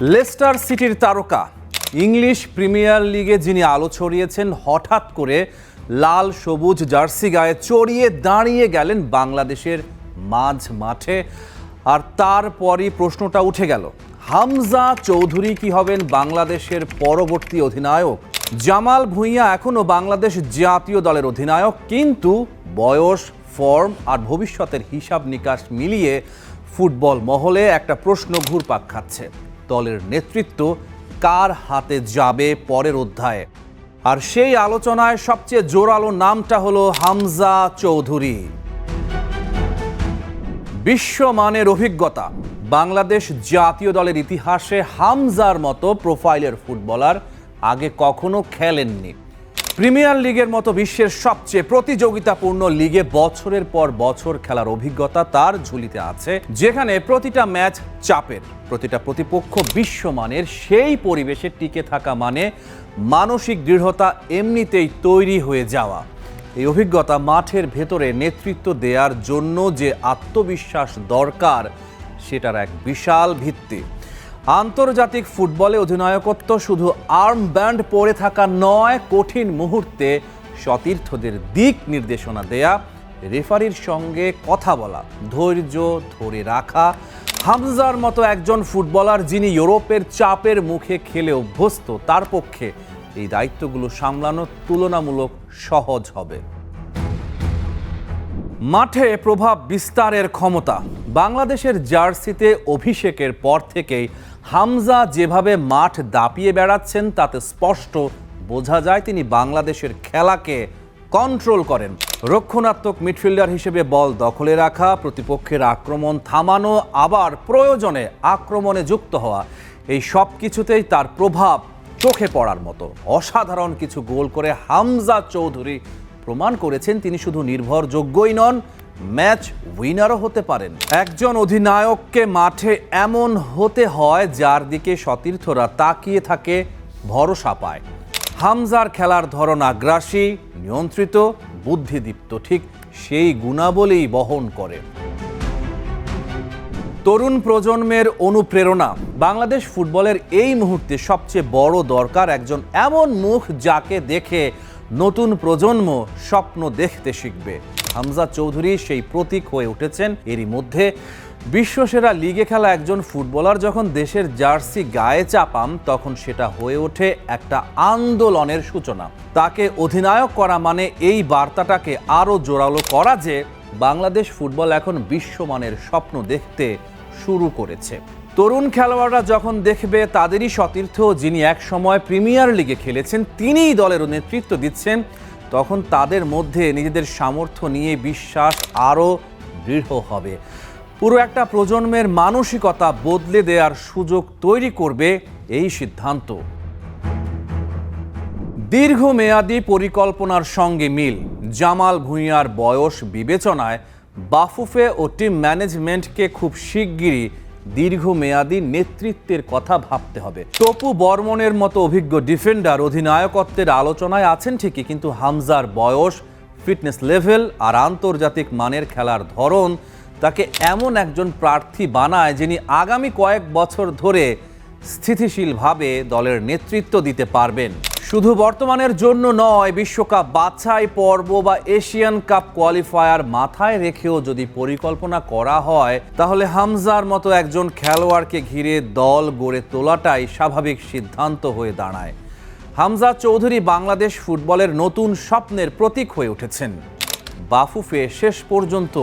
Leicester সিটির তারকা English premier লিগে যিনি আলো ছড়িয়েছেন, হঠাৎ করে লাল সবুজ জার্সি গায়ে চড়িয়ে দাঁড়িয়ে গেলেন বাংলাদেশের মাঝ মাঠে। আর তারপরই প্রশ্নটা উঠে গেল, হামজা চৌধুরী কি হবেন বাংলাদেশের পরবর্তী অধিনায়ক? জামাল ভুঁইয়া এখনও বাংলাদেশ জাতীয় দলের অধিনায়ক, কিন্তু বয়স, ফর্ম আর ভবিষ্যতের হিসাব নিকাশ মিলিয়ে ফুটবল মহলে একটা প্রশ্ন ঘুরপাক খাচ্ছে। দলের নেতৃত্ব কার হাতে যাবে পরের অধ্যায়ে? আর সেই আলোচনায় সবচেয়ে জোরালো নামটা হলো হামজা চৌধুরী। বিশ্বমানের অভিজ্ঞতা, বাংলাদেশ জাতীয় দলের ইতিহাসে হামজার মতো প্রোফাইলের ফুটবলার আগে কখনো খেলেননি। প্রিমিয়ার লিগের মতো বিশ্বের সবচেয়ে প্রতিযোগিতাপূর্ণ লিগে বছরের পর বছর খেলার অভিজ্ঞতা তার ঝুলিতে আছে, যেখানে প্রতিটা ম্যাচ চাপের, প্রতিটা প্রতিপক্ষ বিশ্বমানের। সেই পরিবেশে টিকে থাকা মানে মানসিক দৃঢ়তা এমনিতেই তৈরি হয়ে যাওয়া। এই অভিজ্ঞতা মাঠের ভেতরে নেতৃত্ব দেওয়ার জন্য যে আত্মবিশ্বাস দরকার, সেটার এক বিশাল ভিত্তি। আন্তর্জাতিক ফুটবলে অধিনায়কত্ব শুধু আর্ম ব্যান্ড পরে থাকা নয়, কঠিন মুহূর্তে সতীর্থদের দিক নির্দেশনা দেয়া, রেফারির সঙ্গে কথা বলা, ধৈর্য ধরে রাখা। হামজার মতো একজন ফুটবলার যিনি ইউরোপের চাপের মুখে খেলে অভ্যস্ত, তার পক্ষে এই দায়িত্বগুলো সামলানো তুলনামূলক সহজ হবে। মাঠে প্রভাব বিস্তারের ক্ষমতা, বাংলাদেশের জার্সিতে অভিষেকের পর থেকেই হামজা যেভাবে মাঠ দাপিয়ে বেড়াচ্ছেন, তাতে স্পষ্ট বোঝা যায় তিনি বাংলাদেশের খেলাকে কন্ট্রোল করেন। রক্ষণাত্মক মিডফিল্ডার হিসেবে বল দখলে রাখা, প্রতিপক্ষের আক্রমণ থামানো, আবার প্রয়োজনে আক্রমণে যুক্ত হওয়া, এই সব কিছুতেই তার প্রভাব চোখে পড়ার মতো। অসাধারণ কিছু গোল করে হামজা চৌধুরী প্রমাণ করেছেন তিনি শুধু নির্ভরযোগ্যই নন, ম্যাচ উইনারও হতে পারেন। একজন অধিনায়ককে মাঠে এমন হতে হয় যার দিকে সতীর্থরা তাকিয়ে থাকে, ভরসা পায়। হামজার খেলার ধরন আগ্রাসী, নিয়ন্ত্রিত, বুদ্ধিদীপ্ত, ঠিক সেই গুণাবলী বহন করে। তরুণ প্রজন্মের অনুপ্রেরণা, বাংলাদেশ ফুটবলের এই মুহূর্তে সবচেয়ে বড় দরকার একজন এমন মুখ যাকে দেখে নতুন প্রজন্ম স্বপ্ন দেখতে শিখবে। হামজা চৌধুরী সেই প্রতীক হয়ে উঠেছেন। এরই মধ্যে বিশ্বসেরা লিগে খেলা একজন ফুটবলার যখন দেশের জার্সি গায়ে চাপান, তখন সেটা হয়ে ওঠে একটা আন্দোলনের সূচনা। তাকে অধিনায়ক করা মানে এই বার্তাটাকে আরও জোরালো করা যে বাংলাদেশ ফুটবল এখন বিশ্বমানের স্বপ্ন দেখতে শুরু করেছে। তরুণ খেলোয়াড়রা যখন দেখবে তাদেরই সতীর্থ যিনি এক সময় প্রিমিয়ার লিগে খেলেছেন, তিনিই দলের নেতৃত্ব দিচ্ছেন, তখন তাদের মধ্যে নিজেদের সামর্থ্য নিয়ে বিশ্বাস আরও দৃঢ় হবে। পুরো একটা প্রজন্মের মানসিকতা বদলে দেওয়ার সুযোগ তৈরি করবে এই সিদ্ধান্ত। দীর্ঘমেয়াদী পরিকল্পনার সঙ্গে মিল, জামাল ভুঁইয়ার বয়স বিবেচনায় বাফুফে ও টিম ম্যানেজমেন্টকে খুব শিগগিরই দীর্ঘমেয়াদী নেতৃত্বের কথা ভাবতে হবে। তপু বর্মনের মতো অভিজ্ঞ ডিফেন্ডার অধিনায়কত্বের আলোচনায় আছেন ঠিকই, কিন্তু হামজার বয়স, ফিটনেস লেভেল আর আন্তর্জাতিক মানের খেলার ধরন তাকে এমন একজন প্রার্থী বানায় যিনি আগামী কয়েক বছর ধরে স্থিতিশীলভাবে দলের নেতৃত্ব দিতে পারবেন। শুধু বর্তমানের জন্য নয়, বিশ্বকাপ বাছাই পর্ব বা এশিয়ান কাপ কোয়ালিফায়ার মাথায় রেখেও যদি পরিকল্পনা করা হয়, তাহলে হামজার মতো একজন খেলোয়াড়কে ঘিরে দল গড়ে তোলাটাই স্বাভাবিক সিদ্ধান্ত হয়ে দাঁড়ায়। হামজা চৌধুরী বাংলাদেশ ফুটবলের নতুন স্বপ্নের প্রতীক হয়ে উঠেছেন। বাফুফে শেষ পর্যন্ত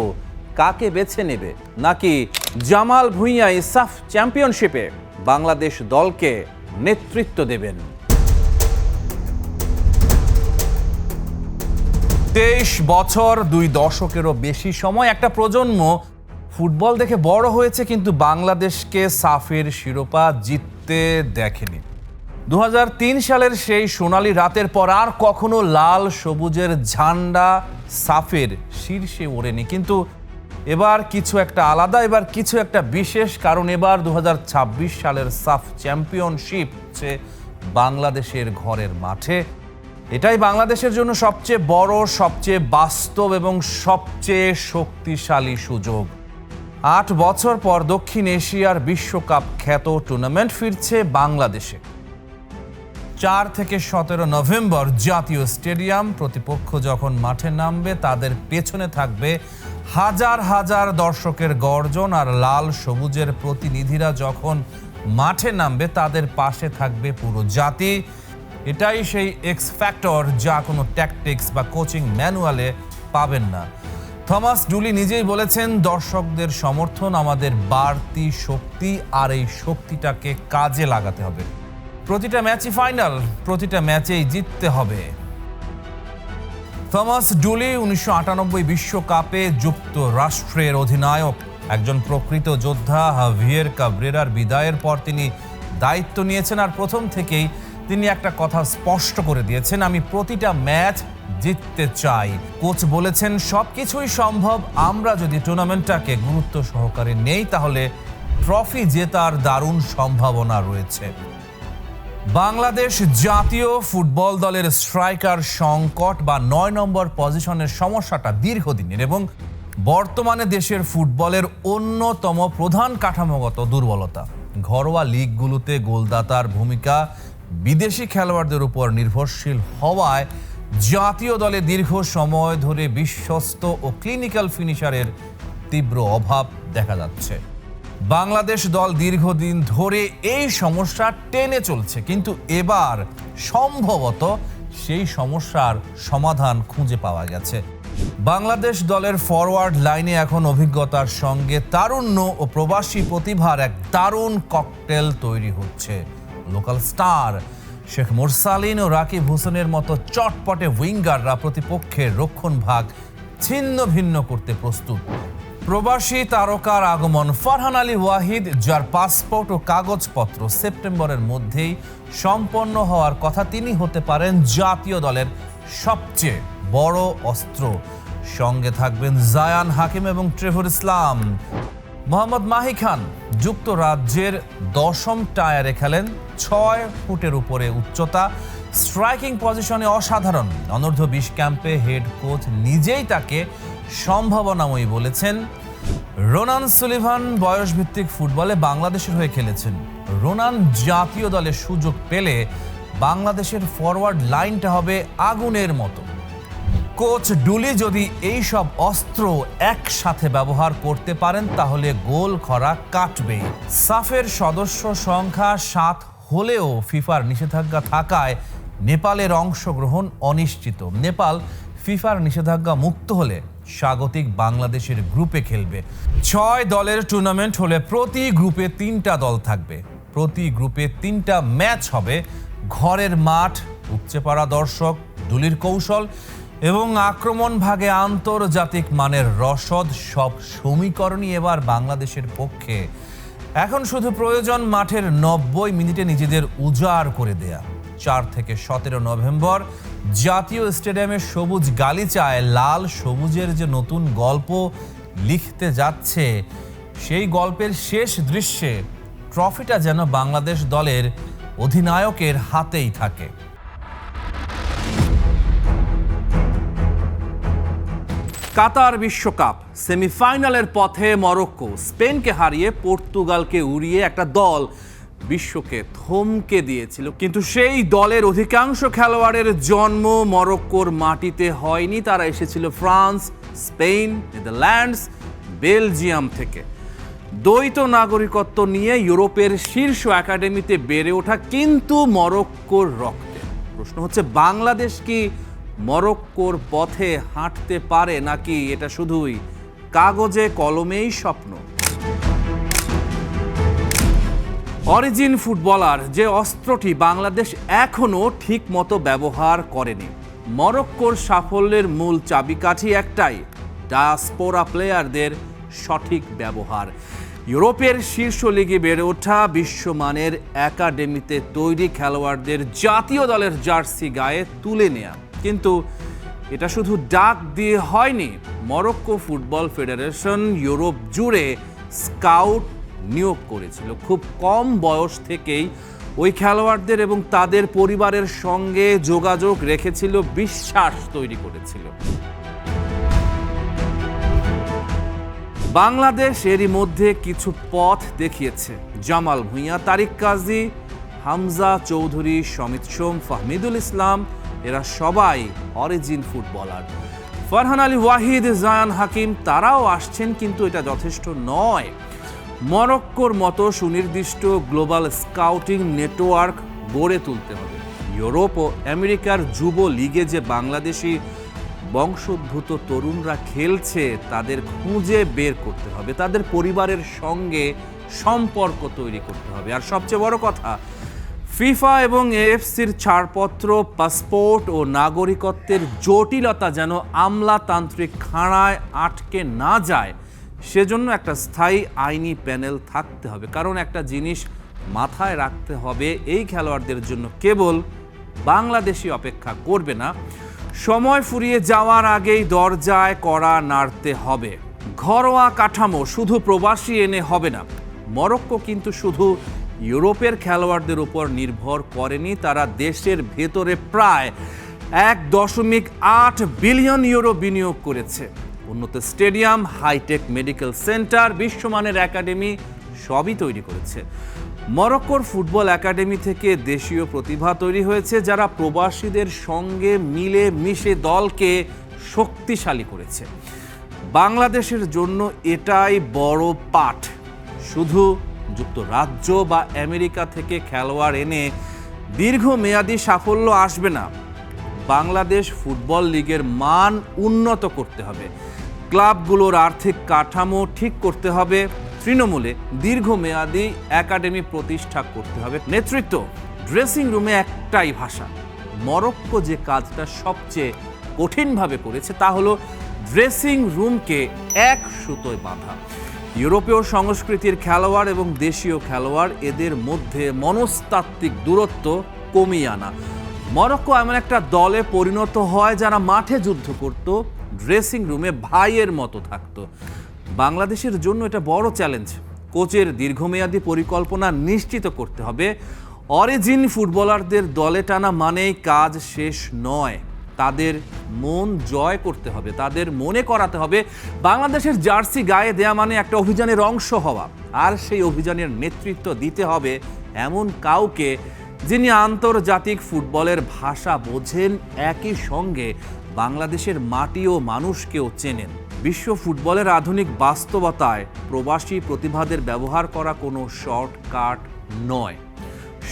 কাকে বেছে নেবে, নাকি জামাল ভুঁইয়াই সাফ চ্যাম্পিয়নশিপে বাংলাদেশ দলকে নেতৃত্ব দেবেন? 23 বছর, 2 দশকেরও বেশি সময় একটা প্রজন্ম ফুটবল দেখে বড় হয়েছে, কিন্তু বাংলাদেশকে সাফের শিরোপা জিততে দেখেনি। 2003 সালের সেই সোনালী রাতের পর আর কখনো লাল সবুজের ঝান্ডা সাফের শীর্ষে ওড়েনি। কিন্তু এবার কিছু একটা আলাদা, এবার কিছু একটা বিশেষ, কারণ এবার 2026 সালের সাফ চ্যাম্পিয়নশিপ হচ্ছে বাংলাদেশের ঘরের মাঠে। এটাই বাংলাদেশের জন্য সবচেয়ে বড়, সবচেয়ে বাস্তব এবং সবচেয়ে শক্তিশালী সুযোগ। 8 বছর পর দক্ষিণ এশিয়ার বিশ্বকাপ খ্যাত টুর্নামেন্ট ফিরছে বাংলাদেশে। 4 থেকে 17 নভেম্বর জাতীয় স্টেডিয়াম। প্রতিপক্ষ যখন মাঠে নামবে তাদের পেছনে থাকবে হাজার হাজার দর্শকের গর্জন, আর লাল সবুজের প্রতিনিধিরা যখন মাঠে নামবে তাদের পাশে থাকবে পুরো জাতি। এটাই সেই এক্স ফ্যাক্টর যা কোনো ট্যাকটিক্স বা কোচিং ম্যানুয়ালে পাবেন না। থমাস ডুলি নিজেই বলেছেন, দর্শকদের সমর্থন আমাদের বাড়তি শক্তি, আর এই শক্তিটাকে কাজে লাগাতে হবে। প্রতিটা ম্যাচই ফাইনাল, প্রতিটা ম্যাচেই জিততে হবে। থমাস ডুলি 1998 বিশ্বকাপে যুক্তরাষ্ট্রের অধিনায়ক, একজন প্রকৃত যোদ্ধা। হাভিয়ের কাব্রেরার বিদায়ের পর তিনি দায়িত্ব নিয়েছেন, আর প্রথম থেকেই তিনি একটা কথা স্পষ্ট করে দিয়েছেন, আমি প্রতিটা ম্যাচ জিততে চাই। কোচ বলেছেন, সবকিছুই সম্ভব, আমরা যদি টুর্নামেন্টটাকে গুরুত্ব সহকারে নেই তাহলে ট্রফি জেতার দারুণ সম্ভাবনা রয়েছে। বাংলাদেশ জাতীয় ফুটবল দলের স্ট্রাইকার সংকট বা 9 নম্বর পজিশনের সমস্যাটা দীর্ঘদিনের এবং বর্তমানে দেশের ফুটবলের অন্যতম প্রধান কাঠামোগত দুর্বলতা। ঘরোয়া লিগগুলোতে গোলদাতার ভূমিকা বিদেশি খেলোয়াড়দের উপর নির্ভরশীল হওয়ায় জাতীয় দলে দীর্ঘ সময় ধরে বিশ্বস্ত ও ক্লিনিক্যাল ফিনিশারের তীব্র অভাব দেখা যাচ্ছে। বাংলাদেশ দল দীর্ঘদিন ধরে এই সমস্যা টেনে চলছে, কিন্তু এবার সম্ভবত সেই সমস্যার সমাধান খুঁজে পাওয়া গেছে। বাংলাদেশ দলের ফরওয়ার্ড লাইনে এখন অভিজ্ঞতার সঙ্গে তারুণ্য ও প্রবাসী প্রতিভার এক দারুণ ককটেল তৈরি হচ্ছে। লোকাল স্টার শেখ মোরসালিন ও রাকিব হোসেনের মতো চটপটে উইঙ্গাররা প্রতিপক্ষের রক্ষণভাগ ছিন্ন ভিন্ন করতে প্রস্তুত। প্রবাসী তারকার আগমন ফারহান আলী ওয়াহিদ, যার পাসপোর্ট ও কাগজপত্র সেপ্টেম্বরের মধ্যেই সম্পন্ন হওয়ার কথা, তিনি হতে পারেন জাতীয় দলের সবচেয়ে বড় অস্ত্র। সঙ্গে থাকবেন জায়ান হাকিম এবং ট্রেভর ইসলাম। মোহাম্মদ মাহি খান যুক্তরাজ্যের 10ম টায়ারে খেলেন, 6 ফুটের উপরে উচ্চতা, স্ট্রাইকিং পজিশনে অসাধারণ। অনূর্ধ্ব 20 ক্যাম্পে হেড কোচ নিজেই তাকে সম্ভাবনাময়ী বলেছেন। রোনান সুলিভান বয়সভিত্তিক ফুটবলে বাংলাদেশের হয়ে খেলেছেন। রোনান জাতীয় দলে সুযোগ পেলে বাংলাদেশের ফরওয়ার্ড লাইনটা হবে আগুনের মতো। কোচ ডুলি যদি এই সব অস্ত্র একসাথে ব্যবহার করতে পারেন তাহলে গোল খরা কাটবে। সাফের সদস্য সংখ্যা 7 হলেও ফিফার নিষেধাজ্ঞা থাকায় নেপালের অংশগ্রহণ অনিশ্চিত। নেপাল ফিফার নিষেধাজ্ঞা মুক্ত হলে স্বাগতিক বাংলাদেশের গ্রুপে খেলবে। 6 দলের টুর্নামেন্ট হলে প্রতি গ্রুপে 3টা দল থাকবে। প্রতি গ্রুপে 3টা ম্যাচ হবে। ঘরের মাঠ, উপচে পড়া দর্শক, ডুলির কৌশল এবং আক্রমণ ভাগে আন্তর্জাতিক মানের রসদ, সব সমীকরণই এবার বাংলাদেশের পক্ষে। এখন শুধু প্রয়োজন মাঠের 90 মিনিটে নিজেদের উজাড় করে দেয়া। 4 থেকে 17 নভেম্বর জাতীয় স্টেডিয়ামের সবুজ গালিচায় লাল সবুজের যে নতুন গল্প লিখতে যাচ্ছে, সেই গল্পের শেষ দৃশ্যে ট্রফিটা যেন বাংলাদেশ দলের অধিনায়কের হাতেই থাকে। কাতার বিশ্বকাপ সেমিফাইনালের পথে মরক্কো স্পেনকে হারিয়ে পর্তুগালকে উড়িয়ে একটা দল বিশ্বকে থমকে দিয়েছিল, কিন্তু সেই দলের অধিকাংশ খেলোয়াড়ের জন্ম মরক্কোর মাটিতে হয়নি। তারা এসেছিল ফ্রান্স, স্পেন, নেদারল্যান্ডস, বেলজিয়াম থেকে। দ্বৈত নাগরিকত্ব নিয়ে ইউরোপের শীর্ষ একাডেমিতে বেড়ে ওঠা, কিন্তু মরক্কোর রক্তে। প্রশ্ন হচ্ছে, বাংলাদেশ কি মরক্কোর পথে হাঁটতে পারে, নাকি এটা শুধুই কাগজে কলমেই স্বপ্ন? অরিজিন ফুটবলার যে অস্ত্রটি বাংলাদেশ এখনো ঠিক মতো ব্যবহার করেনি। মরক্কোর সাফল্যের মূল চাবিকাঠি একটাই, ডায়াসপোরা প্লেয়ারদের সঠিক ব্যবহার। ইউরোপের শীর্ষ লিগে বেড়ে ওঠা, বিশ্বমানের একাডেমিতে তৈরি খেলোয়াড়দের জাতীয় দলের জার্সি গায়ে তুলে নেয়া। কিন্তু এটা শুধু ডাক দিয়ে হয়নি। মরক্কো ফুটবল ফেডারেশন ইউরোপ জুড়ে স্কাউট নিয়োগ করেছিল। খুব কম বয়স থেকেই ওই খেলোয়াড়দের এবং তাদের পরিবারের সঙ্গে যোগাযোগ রেখেছিল, বিশ্বাস তৈরি করেছিল। বাংলাদেশ এরই মধ্যে কিছু পথ দেখিয়েছে। জামাল ভুঁইয়া, তারিক কাজী, হামজা চৌধুরী, সমিত সোম, ফাহমিদুল ইসলাম এরা সবাই অরিজিন ফুটবলার। ফারহান আলী ওয়াহিদ, জায়ান হাকিম তারাও আসছেন, কিন্তু এটা যথেষ্ট নয়। মরক্কোর মতো সুনির্দিষ্ট গ্লোবাল স্কাউটিং নেটওয়ার্ক গড়ে তুলতে হবে। ইউরোপ ও আমেরিকার যুব লিগে যে বাংলাদেশি বংশোদ্ভূত তরুণরা খেলছে তাদের খুঁজে বের করতে হবে, তাদের পরিবারের সঙ্গে সম্পর্ক তৈরি করতে হবে। আর সবচেয়ে বড় কথা, ফিফা এবং এএফসির ছাড়পত্র, পাসপোর্ট ও নাগরিকত্বের জটিলতা যেন আমলাতান্ত্রিক খাঁড়ায় আটকে না যায়, সেজন্য একটা স্থায়ী আইনি প্যানেল থাকতে হবে। কারণ একটা জিনিস মাথায় রাখতে হবে, এই খেলোয়াড়দের জন্য কেবল বাংলাদেশই অপেক্ষা করবে না, সময় ফুরিয়ে যাওয়ার আগেই দরজায় কড়া নাড়তে হবে। ঘরোয়া কাঠামো শুধু প্রবাসী এনে হবে না। মরক্কো কিন্তু শুধু ইউরোপের খেলোয়াড়দের উপর নির্ভর করেনি, তারা দেশের ভেতরে প্রায় 1.8 বিলিয়ন ইউরো বিনিয়োগ করেছে। উন্নত স্টেডিয়াম, হাইটেক মেডিকেল সেন্টার, বিশ্বমানের একাডেমি সবই তৈরি করেছে। মরক্কোর ফুটবল একাডেমি থেকে দেশীয় প্রতিভা তৈরি হয়েছে, যারা প্রবাসীদের সঙ্গে মিলে মিশে দলকে শক্তিশালী করেছে। বাংলাদেশের জন্য এটাই বড় পাঠ। শুধু যুক্তরাজ্য বা আমেরিকা থেকে খেলোয়াড় এনে দীর্ঘমেয়াদী সাফল্য আসবে না। বাংলাদেশ ফুটবল লিগের মান উন্নত করতে হবে, ক্লাবগুলোর আর্থিক কাঠামো ঠিক করতে হবে, তৃণমূলে দীর্ঘমেয়াদী একাডেমি প্রতিষ্ঠা করতে হবে। নেতৃত্ব, ড্রেসিং রুমে একটাই ভাষা। মরক্কো যে কাজটা সবচেয়ে কঠিনভাবে করেছে তা হলো ড্রেসিং রুমকে এক সুতোয় বাঁধা। ইউরোপীয় সংস্কৃতির খেলোয়াড় এবং দেশীয় খেলোয়াড়, এদের মধ্যে মনস্তাত্ত্বিক দূরত্ব কমিয়ে আনা। মরক্কো এমন একটা দলে পরিণত হয় যারা মাঠে যুদ্ধ করত, ড্রেসিং রুমে ভাইয়ের মতো থাকতো। বাংলাদেশের জন্য এটা বড় চ্যালেঞ্জ। কোচের দীর্ঘমেয়াদী পরিকল্পনা নিশ্চিত করতে হবে। অরিজিন ফুটবলারদের দলে টানা মানেই কাজ শেষ নয়, তাদের মন জয় করতে হবে, তাদের মনে করাতে হবে বাংলাদেশের জার্সি গায়ে দেয়া মানে একটা অভিযানের অংশ হওয়া। আর সেই অভিযানের নেতৃত্ব দিতে হবে এমন কাউকে যিনি আন্তর্জাতিক ফুটবলের ভাষা বোঝেন, একই সঙ্গে বাংলাদেশের মাটি ও মানুষকেও চেনেন। বিশ্ব ফুটবলের আধুনিক বাস্তবতায় প্রবাসী প্রতিভাদের ব্যবহার করা কোনো শর্টকাট নয়,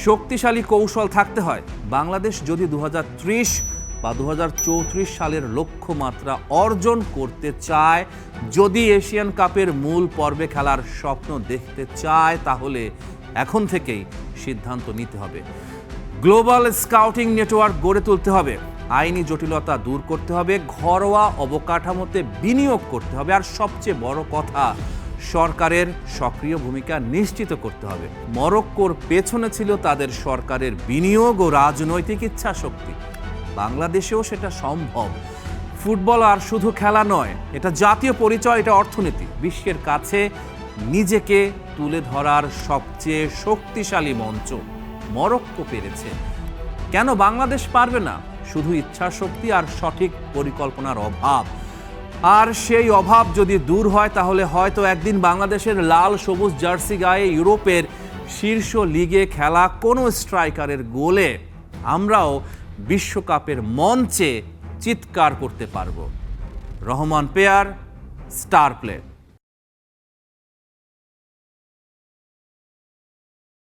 শক্তিশালী কৌশল থাকতে হয়। বাংলাদেশ যদি 2030 বা 2034 সালের লক্ষ্যমাত্রা অর্জন করতে চায়, যদি এশিয়ান কাপের মূল পর্বে খেলার স্বপ্ন দেখতে চায়, তাহলে এখন থেকেই সিদ্ধান্ত নিতে হবে। গ্লোবাল স্কাউটিং নেটওয়ার্ক গড়ে তুলতে হবে, আইনি জটিলতা দূর করতে হবে, ঘরোয়া অবকাঠামোতে বিনিয়োগ করতে হবে, আর সবচেয়ে বড় কথা, সরকারের সক্রিয় ভূমিকা নিশ্চিত করতে হবে। মরক্কোর পেছনে ছিল তাদের সরকারের বিনিয়োগ ও রাজনৈতিক ইচ্ছাশক্তি। বাংলাদেশেও সেটা সম্ভব। ফুটবল আর শুধু খেলা নয়, এটা জাতীয় পরিচয়, এটা অর্থনীতি। বিশ্বের কাছে নিজেকে তুলে ধরার সবচেয়ে শক্তিশালী মঞ্চ। মরক্কো পেরেছে, কেন বাংলাদেশ পারবে না? শুধু ইচ্ছাশক্তি আর সঠিক পরিকল্পনার অভাব। আর সেই অভাব যদি দূর হয়, তাহলে হয়তো একদিন বাংলাদেশের লাল সবুজ জার্সি গায়ে ইউরোপের শীর্ষ লিগে খেলা কোনো স্ট্রাইকারের গোলে আমরাও বিশ্বকাপের মঞ্চে চিৎকার করতে পারব। Rahman pair, star play.